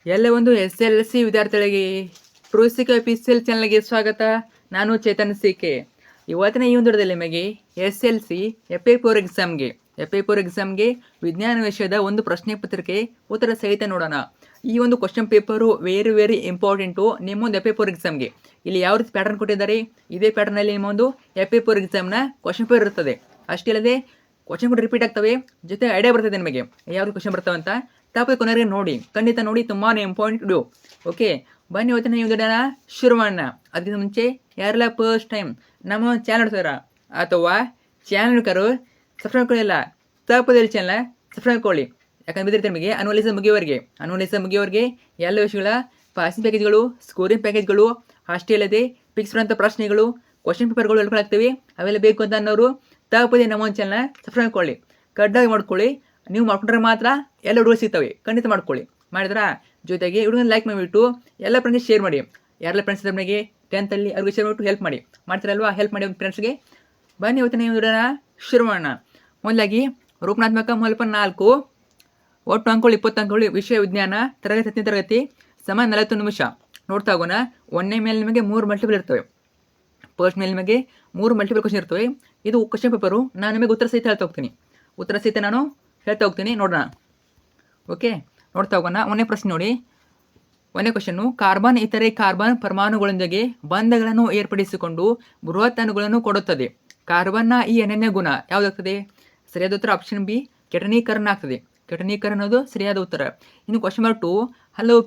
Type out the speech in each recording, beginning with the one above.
ಎಲ್ಲ ಒಂದು SLC ವಿದ್ಯಾರ್ಥಿಗಳಿಗೆ ಪ್ರೋಸಿಕ PCL ಚಾನಲ್ಗೆ ಸ್ವಾಗತ. ನಾನು ಚೇತನ್ ಕೆ. ಇವತ್ತಿನ ಈ ಒಂದು ವಿಡಿಯೋದಲ್ಲಿ ನಿಮಗೆ SLC FA4 ಎಕ್ಸಾಮ್ಗೆ ವಿಜ್ಞಾನ ವಿಷಯದ ಒಂದು ಪ್ರಶ್ನೆ ಪತ್ರಿಕೆ ಉತ್ತರ ಸಹಿತ ನೋಡೋಣ. ಈ ಒಂದು ಕ್ವಶನ್ ಪೇಪರು ವೆರಿ ಇಂಪಾರ್ಟೆಂಟು ನಿಮ್ಮೊಂದು FA4 ಎಕ್ಸಾಮ್ಗೆ. ಇಲ್ಲಿ ಯಾವ ರೀತಿ ಪ್ಯಾಟರ್ನ್ ಕೊಟ್ಟಿದ್ದಾರೆ, ಇದೇ ಪ್ಯಾಟರ್ನಲ್ಲಿ ನಿಮ್ಮೊಂದು FA4 ಎಕ್ಸಾಮ್ನ ಕ್ವಶನ್ ಪೇಪರ್ ಇರ್ತದೆ. ಅಷ್ಟೇ ಅಲ್ಲದೆ ಕ್ವಶನ್ ಕೂಡ ರಿಪೀಟ್ ಆಗ್ತವೆ, ಜೊತೆ ಐಡಿಯಾ ಬರ್ತದೆ ನಿಮಗೆ ಯಾವ ರೀತಿ ಕ್ವಶನ್ ಬರ್ತವೆ ಅಂತ. ಟಾಪಿಕ್ ಕೊನೆಗೆ ನೋಡಿ, ಖಂಡಿತ ನೋಡಿ, ತುಂಬಾ ಇಂಪಾರ್ಟೆಂಟ್ ವಿಡಿಯೋ. ಓಕೆ, ಬನ್ನಿ ಇವತ್ತಿನ ಈ ವಿಡಿಯೋನ ಶುರು ಮಾಡೋಣ. ಅದಕ್ಕಿಂತ ಮುಂಚೆ ಯಾರೆಲ್ಲ ಫಸ್ಟ್ ಟೈಮ್ ನಮ್ಮ ಚಾನಲ್ ನೋಡ್ತಾರ ಅಥವಾ ಚಾನಲ್ ನೋಡ್ಕಾರು ಸಬ್ಸ್ಕ್ರೈಬ್ ಮಾಡಿಲ್ಲ, ತಪ್ಪದಲ್ಲಿ ಚಾನಲ್ ಸಬ್ಸ್ಕ್ರೈಬ್ ಮಾಡ್ಕೊಳ್ಳಿ. ಯಾಕಂದ್ರೆ ನಿಮಗೆ ಅನುವಲಿಸ ಮುಗಿಯವರೆಗೆ ಎಲ್ಲ ವಿಷಯಗಳ ಪಾಸಿಂಗ್ ಪ್ಯಾಕೇಜ್ಗಳು, ಸ್ಕೋರಿಂಗ್ ಪ್ಯಾಕೇಜ್ಗಳು, ಅಷ್ಟೇ ಅಲ್ಲದೆ ಫಿಕ್ಸ್ ಅಂತ ಪ್ರಶ್ನೆಗಳು, ಕ್ವಶನ್ ಪೇಪರ್ಗಳು ಹೆಲ್ಪ್ ಆಗ್ತವೆ. ಅವೆಲ್ಲ ಬೇಕು ಅಂತ ಅನ್ನೋರು ತಪ್ಪದೆ ನಮ್ಮ ಒಂದು ಚಾನಲ್ ಸಬ್ಸ್ಕ್ರೈಬ್ ಮಾಡ್ಕೊಳ್ಳಿ, ಕಡ್ಡಾಯ ಮಾಡ್ಕೊಳ್ಳಿ. ನೀವು ಮಾಡ್ಕೊಂಡ್ರೆ ಮಾತ್ರ ಎಲ್ಲ ವಿಡಿಯೋ ಸಿಗ್ತವೆ, ಖಂಡಿತ ಮಾಡ್ಕೊಳ್ಳಿ. ಮಾಡಿದ್ರಾ ಜೊತೆಗೆ ವಿಡಿಯೋನ ಲೈಕ್ ಮಾಡಿಬಿಟ್ಟು ಎಲ್ಲ ಫ್ರೆಂಡ್ಸ್ಗೆ ಶೇರ್ ಮಾಡಿ. ಯಾರೆಲ್ಲ ಫ್ರೆಂಡ್ಸ್ ನಮಗೆ 10th ಅಲ್ಲಿ ಅವ್ರಿಗೆ ಶೇರ್ ಮಾಡಿಬಿಟ್ಟು ಹೆಲ್ಪ್ ಮಾಡಿ, ಮಾಡ್ತಾರಲ್ವಾ, ಹೆಲ್ಪ್ ಮಾಡಿ ಫ್ರೆಂಡ್ಸ್ಗೆ. ಬನ್ನಿ ಇವತ್ತಿನ ವಿಡಿಯೋನ ಶುರು ಮಾಡೋಣ. ಮೊದಲಾಗಿ ರೂಪನಾತ್ಮಕ ಮೌಲ್ಯಪ 4, ಒಟ್ಟು ಅಂಕಗಳು 20 ಅಂಕಗಳು. ವಿಷಯ ವಿಜ್ಞಾನ, ತರಗತಿ 10ನೇ ತರಗತಿ, ಸಮಯ 40 ನಿಮಿಷ. ನೋಡ್ತಾ ಹೋಗೋಣ. 1ನೇ ಮೇಲೆ ನಿಮಗೆ 3 ಮಲ್ಟಿಪಲ್ ಇರ್ತವೆ, ಫಸ್ಟ್ ಮೇಲೆ ನಿಮಗೆ 3 ಮಲ್ಟಿಪಲ್ ಕ್ವಶನ್ ಇರ್ತವೆ. ಇದು ಕ್ವಶನ್ ಪೇಪರು. ನಾನು ನಿಮಗೆ ಉತ್ತರ ಸಹಿತ ಹೇಳ್ತಾ ಹೋಗ್ತೀನಿ, ನೋಡೋಣ. ಓಕೆ, ನೋಡ್ತಾ ಹೋಗೋಣ. 1ನೇ ಪ್ರಶ್ನೆ ನೋಡಿ. 1ನೇ ಕ್ವಶನ್ನು, ಕಾರ್ಬನ್ ಇತರೆ ಕಾರ್ಬನ್ ಪರಮಾಣುಗಳೊಂದಿಗೆ ಬಂಧಗಳನ್ನು ಏರ್ಪಡಿಸಿಕೊಂಡು ಬೃಹತ್ ಅಣುಗಳನ್ನು ಕೊಡುತ್ತದೆ. ಕಾರ್ಬನ್ನ ಈ ಅನನ್ಯ ಗುಣ ಯಾವುದಾಗ್ತದೆ? ಸರಿಯಾದ ಉತ್ತರ ಆಪ್ಷನ್ ಬಿ, ಕೆಟನೀಕರಣ ಆಗ್ತದೆ. ಕೆಟನೀಕರಣ ಅನ್ನೋದು ಸರಿಯಾದ ಉತ್ತರ. ಇನ್ನು ಕ್ವಶನ್ ನಂಬರ್ 2, ಹಲವು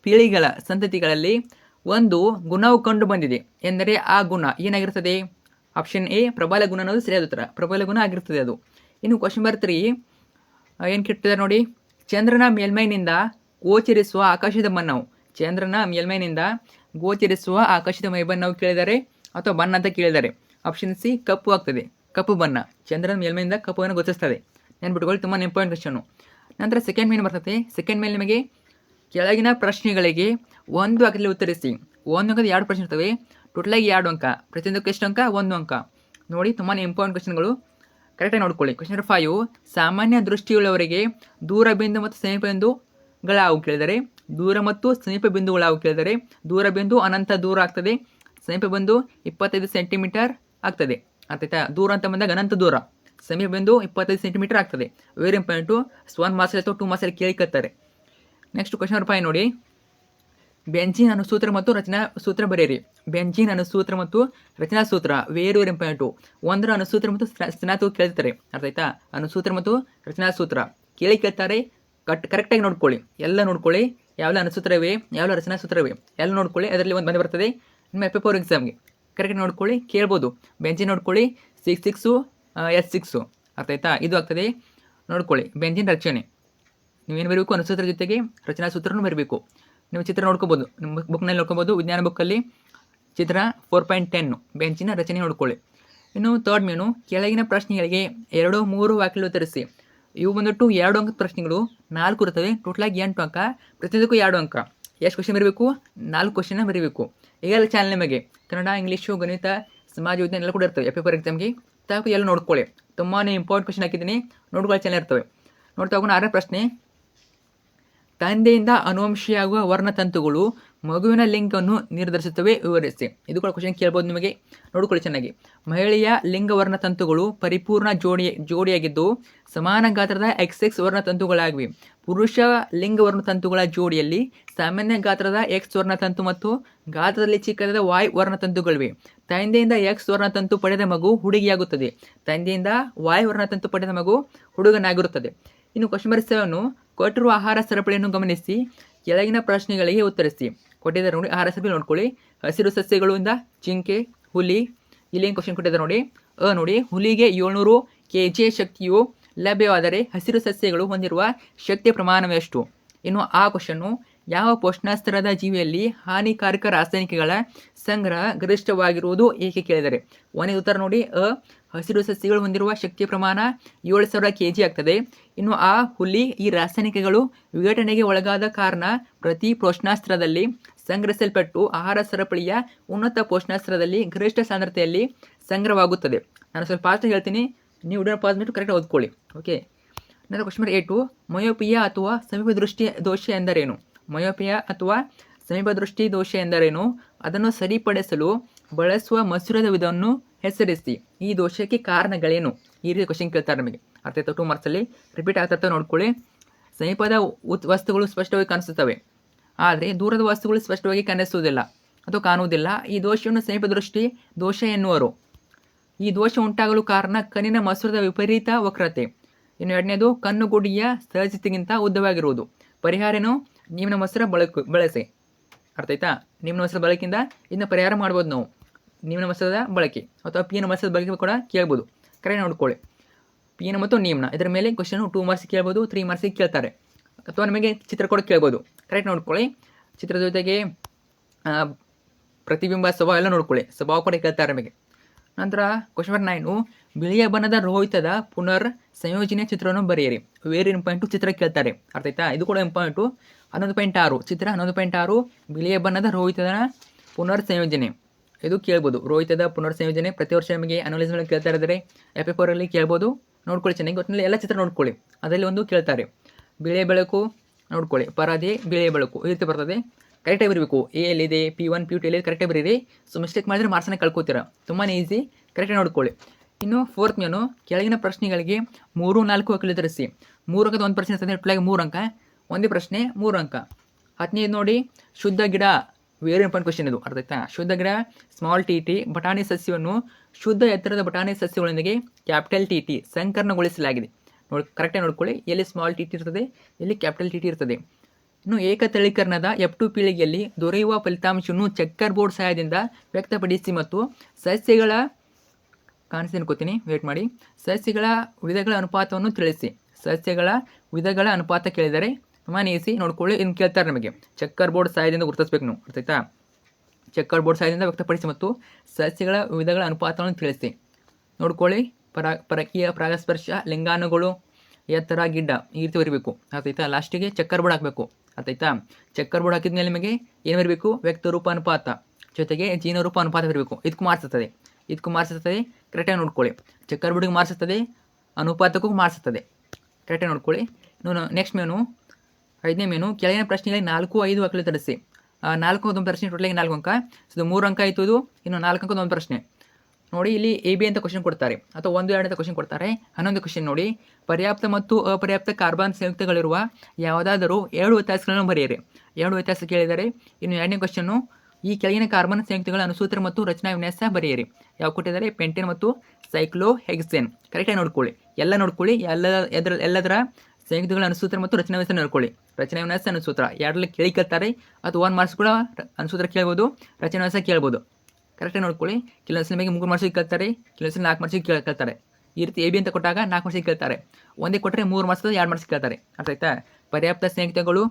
ಪೀಳಿಗೆಗಳ ಸಂತತಿಗಳಲ್ಲಿ ಒಂದು ಗುಣವು ಕಂಡು ಬಂದಿದೆ ಎಂದರೆ ಆ ಗುಣ ಏನಾಗಿರ್ತದೆ? ಆಪ್ಷನ್ ಎ, ಪ್ರಬಲ ಗುಣ ಅನ್ನೋದು ಸರಿಯಾದ ಉತ್ತರ. ಪ್ರಬಲ ಗುಣ ಆಗಿರ್ತದೆ ಅದು. ಇನ್ನು ಕ್ವಶನ್ ನಂಬರ್ 3 ಏನು ಕೆಟ್ಟಿದ್ದಾರೆ ನೋಡಿ. ಚಂದ್ರನ ಮೇಲ್ಮೈನಿಂದ ಗೋಚರಿಸುವ ಆಕಾಶದ ಬಣ್ಣವು, ಚಂದ್ರನ ಮೇಲ್ಮೈನಿಂದ ಗೋಚರಿಸುವ ಆಕಾಶದ ಬಣ್ಣವು ಕೇಳಿದ್ದಾರೆ ಅಥವಾ ಬಣ್ಣ ಅಂತ ಕೇಳಿದ್ದಾರೆ. ಆಪ್ಷನ್ ಸಿ, ಕಪ್ಪು ಆಗ್ತದೆ. ಕಪ್ಪು ಬಣ್ಣ ಚಂದ್ರನ ಮೇಲ್ಮೈನಿಂದ ಕಪ್ಪು ಬಣ್ಣ ಗೋಚರಿಸ್ತದೆ. ನೆನ್ಬಿಟ್ಕೊಳ್ಳಿ, ತುಂಬ ಇಂಪಾರ್ಟೆಂಟ್ ಕ್ವಶನು. ನಂತರ ಸೆಕೆಂಡ್ ಮೇಲ್ ಬರ್ತದೆ. ಸೆಕೆಂಡ್ ಮೇಲೆ ನಿಮಗೆ ಕೆಳಗಿನ ಪ್ರಶ್ನೆಗಳಿಗೆ ಒಂದು ಅಂಕದಲ್ಲಿ ಉತ್ತರಿಸಿ. ಒಂದು ಅಂಕದ 2 ಪ್ರಶ್ನೆ ಇರ್ತವೆ, ಟೋಟಲಾಗಿ 2 ಅಂಕ. ಪ್ರತಿಯೊಂದಕ್ಕೆ ಎಷ್ಟು ಅಂಕ? 1 ಅಂಕ. ನೋಡಿ, ತುಂಬಾ ಇಂಪಾರ್ಟೆಂಟ್ ಕ್ವಶನ್ಗಳು, ಕರೆಕ್ಟಾಗಿ ನೋಡ್ಕೊಳ್ಳಿ. ಕ್ವಶನ್ ನಂಬರ್ 5, ಸಾಮಾನ್ಯ ದೃಷ್ಟಿಯುಳ್ಳವರಿಗೆ ದೂರ ಬಿಂದು ಮತ್ತು ಸಮೀಪ ಬಿಂದುಗಳಾವು ಕೇಳಿದರೆ. ದೂರ ಮತ್ತು ಸಮೀಪ ಬಿಂದುಗಳಾವು ಕೇಳಿದರೆ. ದೂರ ಬಿಂದು ಅನಂತ ದೂರ ಆಗ್ತದೆ, ಸಮೀಪ ಬಿಂದು 25 ಸೆಂಟಿಮೀಟರ್ ಆಗ್ತದೆ. ಅರ್ಥಾಯ್ತಾ? ದೂರ ಅಂತ ಬಂದಾಗ ಅನಂತ ದೂರ, ಸಮೀಪ ಬಿಂದು 25 ಸೆಂಟಿಮೀಟರ್ ಆಗ್ತದೆ. Very important. 1 ಮಾರ್ಕ್ಸ್ ಅಥವಾ 2 ಮಾರ್ಕ್ಸಲ್ಲಿ ಕೇಳಿಕತ್ತಾರೆ. ನೆಕ್ಸ್ಟ್ ಕ್ವಶನ್ ನಂಬರ್ 5 ನೋಡಿ. ಬೆಂಜಿನ್ ಅನುಸೂತ್ರ ಮತ್ತು ರಚನಾ ಸೂತ್ರ ಬರೆಯಿರಿ. ಬೆಂಜಿನ್ ಅನುಸೂತ್ರ ಮತ್ತು ರಚನಾ ಸೂತ್ರ ವೆರಿ ಇಂಪಾರ್ಟೆಂಟು. ಒಂದರ ಅನುಸೂತ್ರ ಮತ್ತು ಸ್ನಾತಕ ಕೇಳ್ತಾರೆ. ಅರ್ಥ ಆಯ್ತಾ? ಅನುಸೂತ್ರ ಮತ್ತು ರಚನಾ ಸೂತ್ರ ಕೇಳ್ತಾರೆ. ಕರೆಕ್ಟಾಗಿ ನೋಡ್ಕೊಳ್ಳಿ, ಎಲ್ಲ ನೋಡ್ಕೊಳ್ಳಿ. ಯಾವೆಲ್ಲ ಅನುಸೂತ್ರ ಇವೆ, ಯಾವೆಲ್ಲ ರಚನಾ ಸೂತ್ರ ಇವೆ, ಎಲ್ಲ ನೋಡ್ಕೊಳ್ಳಿ. ಅದರಲ್ಲಿ ಒಂದು ಬಂದು ಬರ್ತದೆ ನಿಮ್ಮ FA4 ಎಕ್ಸಾಮ್ಗೆ. ಕರೆಕ್ಟಾಗಿ ನೋಡ್ಕೊಳ್ಳಿ, ಕೇಳ್ಬೋದು. ಬೆಂಜಿನ್ ನೋಡ್ಕೊಳ್ಳಿ, 6 S6 ಅರ್ಥ ಆಯ್ತಾ? ಇದು ಆಗ್ತದೆ, ನೋಡ್ಕೊಳ್ಳಿ. ಬೆಂಜಿನ್ ರಚನೆ ನೀವೇನು ಬರಬೇಕು? ಅನುಸೂತ್ರ ಜೊತೆಗೆ ರಚನಾ ಸೂತ್ರನೂ ಬರಬೇಕು. ನೀವು ಚಿತ್ರ ನೋಡ್ಕೋಬೋದು, ನಿಮ್ಮ ಬುಕ್ನಲ್ಲಿ ನೋಡ್ಕೋಬೋದು. ವಿಜ್ಞಾನ ಬುಕ್ಕಲ್ಲಿ ಚಿತ್ರ 4.10 ಬೆಂಚಿನ ರಚನೆ ನೋಡ್ಕೊಳ್ಳಿ. ಇನ್ನು ಥರ್ಡ್ ಮೇನು, ಕೆಳಗಿನ ಪ್ರಶ್ನೆಗಳಿಗೆ 2-3 ವಾಕ್ಯಗಳು ಉತ್ತರಿಸಿ. ಇವು ಬಂದ್ಬಿಟ್ಟು 2 ಅಂಕದ ಪ್ರಶ್ನೆಗಳು, 4 ಇರ್ತವೆ. ಟೋಟಲಾಗಿ 8 ಅಂಕ. ಪ್ರತಿಯೊಂದಕ್ಕೂ 2 ಅಂಕ. ಎಷ್ಟು ಕ್ವಶನ್ ಬರಬೇಕು? 4 ಕ್ವಶನ್ ಬರೀಬೇಕು. ಈಗೆಲ್ಲ ಚಾನಲ್ ನಿಮಗೆ ಕನ್ನಡ, ಇಂಗ್ಲೀಷು, ಗಣಿತ, ಸಮಾಜ ವಿಜ್ಞಾನ ಎಲ್ಲ ಕೂಡ ಇರ್ತವೆ FA4 ಎಕ್ಸಾಮ್ಗೆ. ತಾವು ಎಲ್ಲ ನೋಡ್ಕೊಳ್ಳಿ. ತುಂಬಾ ಇಂಪಾರ್ಟೆಂಟ್ ಕ್ವಶನ್ ಹಾಕಿದ್ದೀನಿ, ನೋಡ್ಕೊಳ್ಳಿ, ಚಾನಲ್ ಇರ್ತವೆ. ನೋಡ್ತಾ ಹೋಗೋಣ. 6ನೇ ಪ್ರಶ್ನೆ, ತಂದೆಯಿಂದ ಅನುವಂಶಿಯಾಗುವ ವರ್ಣತಂತುಗಳು ಮಗುವಿನ ಲಿಂಗವನ್ನು ನಿರ್ಧರಿಸುತ್ತವೆ, ವಿವರಿಸಿ. ಇದು ಕೂಡ ಕ್ವಶನ್ ಕೇಳ್ಬೋದು ನಿಮಗೆ, ನೋಡ್ಕೊಳ್ಳಿ ಚೆನ್ನಾಗಿ. ಮಹಿಳೆಯ ಲಿಂಗ ವರ್ಣತಂತುಗಳು ಪರಿಪೂರ್ಣ ಜೋಡಿಯಾಗಿದ್ದು ಸಮಾನ ಗಾತ್ರದ XX ವರ್ಣತಂತುಗಳಾಗಿವೆ. ಪುರುಷ ಲಿಂಗ ವರ್ಣತಂತುಗಳ ಜೋಡಿಯಲ್ಲಿ ಸಾಮಾನ್ಯ ಗಾತ್ರದ X ವರ್ಣತಂತು ಮತ್ತು ಗಾತ್ರದಲ್ಲಿ ಚಿಕ್ಕದಾದ Y ವರ್ಣತಂತುಗಳಿವೆ. ತಂದೆಯಿಂದ X ವರ್ಣತಂತು ಪಡೆದ ಮಗು ಹುಡುಗಿಯಾಗುತ್ತದೆ, ತಂದೆಯಿಂದ Y ವರ್ಣತಂತು ಪಡೆದ ಮಗು ಹುಡುಗನಾಗಿರುತ್ತದೆ. ಇನ್ನು ಕ್ವಶನ್ ನಂಬರ್ 7, ಕೊಟ್ಟಿರುವ ಆಹಾರ ಸರಪಳಿಯನ್ನು ಗಮನಿಸಿ, ಕೆಳಗಿನ ಪ್ರಶ್ನೆಗಳಿಗೆ ಉತ್ತರಿಸಿ. ಕೊಟ್ಟಿದ್ದಾರೆ ನೋಡಿ, ಆಹಾರ ಸರಪಳಿ ನೋಡ್ಕೊಳ್ಳಿ. ಹಸಿರು ಸಸ್ಯಗಳಿಂದ ಜಿಂಕೆ, ಹುಲಿ. ಇಲ್ಲಿ ಏನು ಕ್ವಶನ್ ಕೊಟ್ಟಿದ್ದಾರೆ ನೋಡಿ. ನೋಡಿ, ಹುಲಿಗೆ 700 kg ಶಕ್ತಿಯು ಲಭ್ಯವಾದರೆ ಹಸಿರು ಸಸ್ಯಗಳು ಹೊಂದಿರುವ ಶಕ್ತಿಯ ಪ್ರಮಾಣವೆಷ್ಟು? ಇನ್ನು ಆ ಕ್ವಶನ್ನು, ಯಾವ ಪೋಷಣಾಸ್ತರದ ಜೀವಿಯಲ್ಲಿ ಹಾನಿಕಾರಕ ರಾಸಾಯನಿಕಗಳ ಸಂಗ್ರಹ ಗರಿಷ್ಠವಾಗಿರುವುದು ಏಕೆ ಕೇಳಿದರೆ. ಒಂದೇ ಉತ್ತರ ನೋಡಿ, ಹಸಿರು ಸಸ್ಯಗಳು ಹೊಂದಿರುವ ಶಕ್ತಿಯ ಪ್ರಮಾಣ 7000 kg ಆಗ್ತದೆ. ಇನ್ನು ಆ ಹುಲಿ ಈ ರಾಸಾಯನಿಕಗಳು ವಿಘಟನೆಗೆ ಒಳಗಾದ ಕಾರಣ ಪ್ರತಿ ಪೋಷಣಾಸ್ತ್ರದಲ್ಲಿ ಸಂಗ್ರಹಿಸಲ್ಪಟ್ಟು ಆಹಾರ ಸರಪಳಿಯ ಉನ್ನತ ಪೋಷಣಾಸ್ತ್ರದಲ್ಲಿ ಗರಿಷ್ಠ ಸಾಂದ್ರತೆಯಲ್ಲಿ ಸಂಗ್ರಹವಾಗುತ್ತದೆ. ನಾನು ಸ್ವಲ್ಪ ಫಾಸ್ಟ್ ಹೇಳ್ತೀನಿ, ನೀವು ವಿಡಿಯೋ ಪಾಸ್ ಮಾಡಿಟ್ಟು ಕರೆಕ್ಟಾಗಿ ಓದ್ಕೊಳ್ಳಿ. ಓಕೆ, ನಂತರ ಕ್ವಶನ್ ನಂಬರ್ 8 ಮಯೋಪಿಯಾ ಅಥವಾ ಸಮೀಪ ದೃಷ್ಟಿ ದೋಷ ಎಂದರೇನು? ಮಯೋಪಿಯಾ ಅಥವಾ ಸಮೀಪ ದೃಷ್ಟಿ ದೋಷ ಎಂದರೇನು? ಅದನ್ನು ಸರಿಪಡಿಸಲು ಬಳಸುವ ಮಸೂರದ ವಿಧವನ್ನು ಹೆಸರಿಸಿ. ಈ ದೋಷಕ್ಕೆ ಕಾರಣಗಳೇನು? ಈ ರೀತಿ ಕ್ವಶನ್ ಕೇಳ್ತಾರೆ ನಮಗೆ. ಅರ್ಥ ಆಯ್ತು? 2 ಮಾರ್ಕ್ಸಲ್ಲಿ ರಿಪೀಟ್ ಆಗ್ತಾ ನೋಡ್ಕೊಳ್ಳಿ. ಸಮೀಪದ ವಸ್ತುಗಳು ಸ್ಪಷ್ಟವಾಗಿ ಕಾಣಿಸುತ್ತವೆ, ಆದರೆ ದೂರದ ವಸ್ತುಗಳು ಸ್ಪಷ್ಟವಾಗಿ ಕಾಣಿಸುವುದಿಲ್ಲ ಅಥವಾ ಕಾಣುವುದಿಲ್ಲ. ಈ ದೋಷವನ್ನು ಸಮೀಪ ದೃಷ್ಟಿ ದೋಷ ಎನ್ನುವರು. ಈ ದೋಷ ಉಂಟಾಗಲು ಕಾರಣ ಕಣ್ಣಿನ ಮಸೂರದ ವಿಪರೀತ ವಕ್ರತೆ. ಇನ್ನು ಎರಡನೇದು ಕಣ್ಣುಗುಡಿಯ ಸಹಜತೆಗಿಂತ ಉದ್ದವಾಗಿರುವುದು. ಪರಿಹಾರನು ನೀವಿನ ಮಸೂರ ಬಳಸಿ. ಅರ್ಥ ಆಯ್ತಾ? ನೀವಿನ ಮಸೂರ ಬಳಕೆಯಿಂದ ಇದನ್ನ ಪರಿಹಾರ ಮಾಡ್ಬೋದು ನಾವು. ನೀವಿನ ಮಸೂರದ ಬಳಕೆ ಅಥವಾ ಪಿನ ಮಸೂರದ ಬಳಕೆ ಕೂಡ ಕೇಳ್ಬೋದು. ಕರೆಕ್ಟ್ ನೋಡ್ಕೊಳ್ಳಿ. ಪಿನ ಮತ್ತು ನೀಮ್ನ ಇದರ ಮೇಲೆ ಕ್ವಶನ್ 2 ಮಾರ್ಕ್ಸ್ ಕೇಳ್ಬೋದು, 3 ಮಾರ್ಕ್ಸಿಗೆ ಕೇಳ್ತಾರೆ, ಅಥವಾ ನಮಗೆ ಚಿತ್ರ ಕೂಡ ಕೇಳ್ಬೋದು. ಕರೆಕ್ಟ್ ನೋಡ್ಕೊಳ್ಳಿ. ಚಿತ್ರದ ಜೊತೆಗೆ ಪ್ರತಿಬಿಂಬ ಸ್ವಭಾವ ಎಲ್ಲ ನೋಡ್ಕೊಳ್ಳಿ. ಸ್ವಭಾವ ಕೂಡ ಕೇಳ್ತಾರೆ ನಮಗೆ. ನಂತರ ಕ್ವಶನ್ ನಂಬರ್ 9 ಬಿಳಿಯ ಬಣ್ಣದ ರೋಹಿತದ ಪುನರ್ ಸಂಯೋಜನೆ ಚಿತ್ರವನ್ನು ಬರೆಯಿರಿ. ವೆರಿ ಇಂಪಾರ್ಟೆಂಟು ಚಿತ್ರ ಕೇಳ್ತಾರೆ. ಅರ್ಥ ಆಯ್ತಾ? ಇದು ಕೂಡ ಇಂಪಾರ್ಟೆಂಟು. 11.6 ಚಿತ್ರ 11.6 ಬಿಳಿಯ ಬಣ್ಣದ ರೋಹಿತದ ಪುನರ್ ಸಂಯೋಜನೆ ಇದು ಕೇಳ್ಬೋದು. ರೋಹಿತದ ಪುನರ್ ಸಂಯೋಜನೆ ಪ್ರತಿ ವರ್ಷ ನಮಗೆ ಅನಾಲಿಸ್ ಮೇಲೆ ಕೇಳ್ತಾ ಇದ್ದಾರೆ. FF4 ಕೇಳ್ಬೋದು. ನೋಡ್ಕೊಳ್ಳಿ ಚೆನ್ನಾಗಿ. ಒಟ್ಟಿನಲ್ಲಿ ಎಲ್ಲ ಚಿತ್ರ ನೋಡ್ಕೊಳ್ಳಿ. ಅದರಲ್ಲಿ ಒಂದು ಕೇಳ್ತಾರೆ. ಬಿಳಿಯ ಬೆಳಕು ನೋಡ್ಕೊಳ್ಳಿ, ಪರದೆ ಬಿಳಿಯ ಬೆಳಕು ಈ ರೀತಿ ಬರ್ತದೆ. ಕರೆಕ್ಟಾಗಿ ಬರಬೇಕು. ಎಲ್ಲಿದೆ P1 P2 ಎಲ್ಲಿ ಕರೆಕ್ಟಾಗಿ ಬರೀರಿ. ಸೊ ಮಿಸ್ಟೇಕ್ ಮಾಡಿದ್ರೆ ಮಾರ್ಕ್ಸನ್ನ ಕಳ್ಕೊತೀರ. ತುಂಬಾ ಈಸಿ. ಕರೆಕ್ಟಾಗಿ ನೋಡ್ಕೊಳ್ಳಿ. ಇನ್ನು 4th ಮೇನು ಕೆಳಗಿನ ಪ್ರಶ್ನೆಗಳಿಗೆ 3, 4 ಅಂಕ ತರಿಸಿ. 3 ಅಂಕದ 1 ಪ್ರಶ್ನೆ ಇರ್ತದೆ. ಟೋಟಲಾಗಿ 3 ಅಂಕ. ಒಂದೇ ಪ್ರಶ್ನೆ 3 ಅಂಕ. 15 ನೋಡಿ, ಶುದ್ಧ ಗಿಡ ವೆರಿ ಇಂಪಾರ್ಟೆಂಟ್ ಕ್ವಶನ್ ಇದು. ಅರ್ಥ ಆಯ್ತಾ? ಶುದ್ಧ ಗಿಡ ಸ್ಮಾಲ್ TT ಬಟಾಣಿ ಸಸ್ಯವನ್ನು ಶುದ್ಧ ಎತ್ತರದ ಬಟಾಣಿ ಸಸ್ಯಗಳೊಂದಿಗೆ ಕ್ಯಾಪಿಟಲ್ TT ಸಂಕಲನಗೊಳಿಸಲಾಗಿದೆ. ಕರೆಕ್ಟಾಗಿ ನೋಡ್ಕೊಳ್ಳಿ. ಎಲ್ಲಿ ಸ್ಮಾಲ್ TT ಇರ್ತದೆ, ಎಲ್ಲಿ ಕ್ಯಾಪಿಟಲ್ TT ಇರ್ತದೆ. ಇನ್ನು ಏಕತಳೀಕರಣದ F2 ಪೀಳಿಗೆಯಲ್ಲಿ ದೊರೆಯುವ ಫಲಿತಾಂಶವನ್ನು ಚೆಕ್ಕರ್ ಬೋರ್ಡ್ ಸಹಾಯದಿಂದ ವ್ಯಕ್ತಪಡಿಸಿ ಮತ್ತು ಸಸ್ಯಗಳ ಕಾಣಿಸ್ತೀನಿ ವೇಟ್ ಮಾಡಿ. ಸಸ್ಯಗಳ ವಿಧಗಳ ಅನುಪಾತವನ್ನು ತಿಳಿಸಿ. ಸಸ್ಯಗಳ ವಿಧಗಳ ಅನುಪಾತ ಕೇಳಿದರೆ ತುಂಬಾ ಈಸಿ. ನೋಡ್ಕೊಳ್ಳಿ. ಇನ್ನು ಕೇಳ್ತಾರೆ ನಮಗೆ ಚೆಕ್ಕರ್ ಬೋರ್ಡ್ ಸಹಾಯದಿಂದ ಗುರುತಿಸಬೇಕು ನಾವು. ಅರ್ಥ ಆಯ್ತಾ? ಚೆಕ್ಕರ್ ಬೋರ್ಡ್ ಸಹಾಯದಿಂದ ವ್ಯಕ್ತಪಡಿಸಿ ಮತ್ತು ಸಸ್ಯಗಳ ವಿಧಗಳ ಅನುಪಾತವನ್ನು ತಿಳಿಸಿ. ನೋಡ್ಕೊಳ್ಳಿ. ಪರಕೀಯ ಪರಾಗಸ್ಪರ್ಶ ಲಿಂಗಾಣುಗಳು ಎತ್ತರ ಗಿಡ್ಡ ಈ ರೀತಿ ಬರಬೇಕು. ಅರ್ಥ ಆಯ್ತಾ? ಲಾಸ್ಟಿಗೆ ಚೆಕ್ಕರ್ ಬೋರ್ಡ್ ಹಾಕಬೇಕು. ಅರ್ಥ ಆಯ್ತಾ? ಚೆಕ್ಕರ್ ಬೋರ್ಡ್ ಹಾಕಿದ ಮೇಲೆ ನಿಮಗೆ ಏನು ಬರಬೇಕು? ವ್ಯಕ್ತ ರೂಪ ಅನುಪಾತ ಜೊತೆಗೆ ಜೀನ ರೂಪ ಅನುಪಾತ ಬರಬೇಕು. ಇದಕ್ಕೂ ಮಾಡಿಸುತ್ತದೆ, ಇದಕ್ಕೂ ಮಾಡಿಸುತ್ತದೆ. ಕರೆಕ್ಟಾಗಿ ನೋಡ್ಕೊಳ್ಳಿ. ಚೆಕ್ಕರ್ ಬೋರ್ಡಿಗೆ ಮಾಡಿಸುತ್ತದೆ, ಅನುಪಾತಕ್ಕೂ ಮಾಡಿಸುತ್ತದೆ. ಕರೆಕ್ಟಾಗಿ ನೋಡ್ಕೊಳ್ಳಿ. ಇನ್ನು ನೆಕ್ಸ್ಟ್ ಮೇನು 5ನೇ ಮೇನು ಕೆಳಗಿನ ಪ್ರಶ್ನೆಗಳಿಗೆ 4, 5 ಅಂಕಗಳು ತರಿಸಿ. 4 ಅಂಕದ 1 ಪ್ರಶ್ನೆ, ಟೋಟಲಾಗಿ 4 ಅಂಕ. ಇದು 3 ಅಂಕ ಆಯಿತು. ಇದು ಇನ್ನು 4 ಅಂಕದ 1 ಪ್ರಶ್ನೆ ನೋಡಿ. ಇಲ್ಲಿ AB ಅಂತ ಕ್ವಶನ್ ಕೊಡ್ತಾರೆ ಅಥವಾ 1, 2 ಅಂತ ಕ್ವಶನ್ ಕೊಡ್ತಾರೆ. 11 ಕ್ವಶನ್ ನೋಡಿ. ಪರ್ಯಾಪ್ತ ಮತ್ತು ಅಪರ್ಯಾಪ್ತ ಕಾರ್ಬನ್ ಸಂಯುಕ್ತಗಳಿರುವ ಯಾವುದಾದರೂ 2 ವ್ಯತ್ಯಾಸಗಳನ್ನು ಬರೆಯಿರಿ. 2 ವ್ಯತ್ಯಾಸ ಕೇಳಿದರೆ. ಇನ್ನು 2ನೇ ಕ್ವಶನ್ನು ಈ ಕೆಳಗಿನ ಕಾರ್ಬನ್ ಸಂಯುಕ್ತಗಳ ಅನುಸೂತ್ರ ಮತ್ತು ರಚನಾ ವಿನ್ಯಾಸ ಬರೆಯಿರಿ. ಯಾವ ಕೊಟ್ಟಿದ್ದಾರೆ? ಪೆಂಟೇನ್ ಮತ್ತು ಸೈಕ್ಲೋಹೆಕ್ಸೇನ್. ಕರೆಕ್ಟಾಗಿ ನೋಡ್ಕೊಳ್ಳಿ. ಎಲ್ಲ ನೋಡ್ಕೊಳ್ಳಿ. ಎಲ್ಲದರ ಸಂಯುಕ್ತಗಳ ಅನುಸೂತ್ರ ಮತ್ತು ರಚನಾ ವಿನ್ಯಾಸ ನೋಡ್ಕೊಳ್ಳಿ. ರಚನಾ ವಿನ್ಯಾಸ ಅನುಸೂತ್ರ ಎರಡರಲ್ಲಿ ಕೇಳ್ತಾರೆ. ಅದು 1 ಮಾರ್ಕ್ಸ್ ಕೂಡ ಅನುಸೂತ್ರ ಕೇಳ್ಬೋದು, ರಚನಾ ವಿನ್ಯಾಸ ಕೇಳ್ಬೋದು. ಕರೆಕ್ಟಾಗಿ ನೋಡ್ಕೊಳ್ಳಿ. ಕೆಲವೊಂದು ನಿಮಗೆ 3 ಮಾರ್ಕ್ಸಿಗೆ ಕೇಳ್ತಾರೆ, ಕೆಲವೊಂದು 4 ಮಾರ್ಕ್ಸಿಗೆ ಕೇಳ್ತಾರೆ. ಈ ರೀತಿ AB ಅಂತ ಕೊಟ್ಟಾಗ 4 ಮಾರ್ಕ್ಸಿಗೆ ಕೇಳ್ತಾರೆ. ಒಂದೇ ಕೊಟ್ಟರೆ 3 ಮಾರ್ಕ್ಸ್ 2 ಮಾರ್ಕ್ಸ್ ಕೇಳ್ತಾರೆ. ಅರ್ಥ ಆಯ್ತಾ? ಪರ್ಯಾಪ್ತ ಸಂಯುಕ್ತಗಳು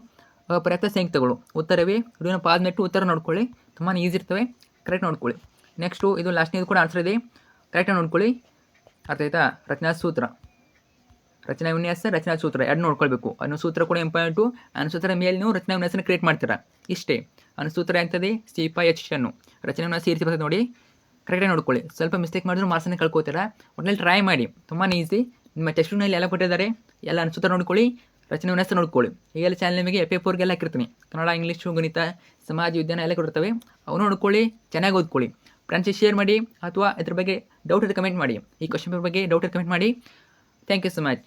ಅಪರ್ಯಾಪ್ತ ಸಂಯುಕ್ತಗಳು ಉತ್ತರವೇ ಇದನ್ನು ಪಾದ್ಮೆಟ್ಟು ಉತ್ತರ ನೋಡ್ಕೊಳ್ಳಿ. ತುಂಬಾ ಈಸಿ ಇರ್ತವೆ. ಕರೆಕ್ಟ್ ನೋಡ್ಕೊಳ್ಳಿ. ನೆಕ್ಸ್ಟು ಇದು ಲಾಸ್ಟ್ನೇದು ಕೂಡ ಆನ್ಸರ್ ಇದೆ. ಕರೆಕ್ಟಾಗಿ ನೋಡ್ಕೊಳ್ಳಿ. ಅರ್ಥ ಆಯ್ತಾ? ರಚನಾ ಸೂತ್ರ, ರಚನಾ ವಿನ್ಯಾಸ, ರಚನಾ ಸೂತ್ರ ಎರಡು ನೋಡ್ಕೊಳ್ಬೇಕು. ಅನುಸೂತ್ರ ಕೂಡ ಇಂಪಾರ್ಟೆಂಟು. ಅನುಸೂತ್ರ ಮೇಲೆ ನೀವು ರಚನಾ ವಿನ್ಯಾಸನ ಕ್ರಿಯೇಟ್ ಮಾಡ್ತೀರಾ. ಇಷ್ಟೇ. ಅನುಸೂತ್ರ ಆಗ್ತದೆ C/H ಅನ್ನು. ರಚನಾ ವಿನ್ಯಾಸ ಈ ರೀತಿ ಬರ್ತದೆ ನೋಡಿ. ಕರೆಕ್ಟಾಗಿ ನೋಡ್ಕೊಳ್ಳಿ. ಸ್ವಲ್ಪ ಮಿಸ್ಟೇಕ್ ಮಾಡಿದ್ರು ಮಾರ್ಕ್ಸನ್ನು ಕಳ್ಕೋತೀರಾ. ಒಟ್ಟಿನಲ್ಲಿ ಟ್ರೈ ಮಾಡಿ. ತುಂಬಾ ಈಸಿ. ನಿಮ್ಮ ಟೆಕ್ಸ್ಟ್ನಲ್ಲಿ ಎಲ್ಲ ಕೊಟ್ಟಿದ್ದಾರೆ. ಎಲ್ಲ ಅನುಸೂತ್ರ ನೋಡ್ಕೊಳ್ಳಿ, ರಚನಾ ವಿನ್ಯಾಸ ನೋಡ್ಕೊಳ್ಳಿ. ಈಗೆಲ್ಲ ಚಾನಲ್ ನಿಮಗೆ FF4 ಹಾಕಿರ್ತೀನಿ. ಕನ್ನಡ, ಇಂಗ್ಲೀಷು, ಗಣಿತ, ಸಮಾಜ ವಿಜ್ಞಾನ ಎಲ್ಲ ಕೊಟ್ಟಿರ್ತವೆ. ಅವು ನೋಡ್ಕೊಳ್ಳಿ, ಚೆನ್ನಾಗಿ ಓದ್ಕೊಳ್ಳಿ. ಫ್ರೆಂಡ್ಸಿಗೆ ಶೇರ್ ಮಾಡಿ ಅಥವಾ ಇದ್ರ ಬಗ್ಗೆ ಡೌಟ್ ಇದ್ರೆ ಕಮೆಂಟ್ ಮಾಡಿ. ಈ ಕ್ವಶನ್ ಪೇಪರ್ ಬಗ್ಗೆ ಡೌಟ್ ಇದ್ರೆ ಕಮೆಂಟ್ ಮಾಡಿ. Thank you so much.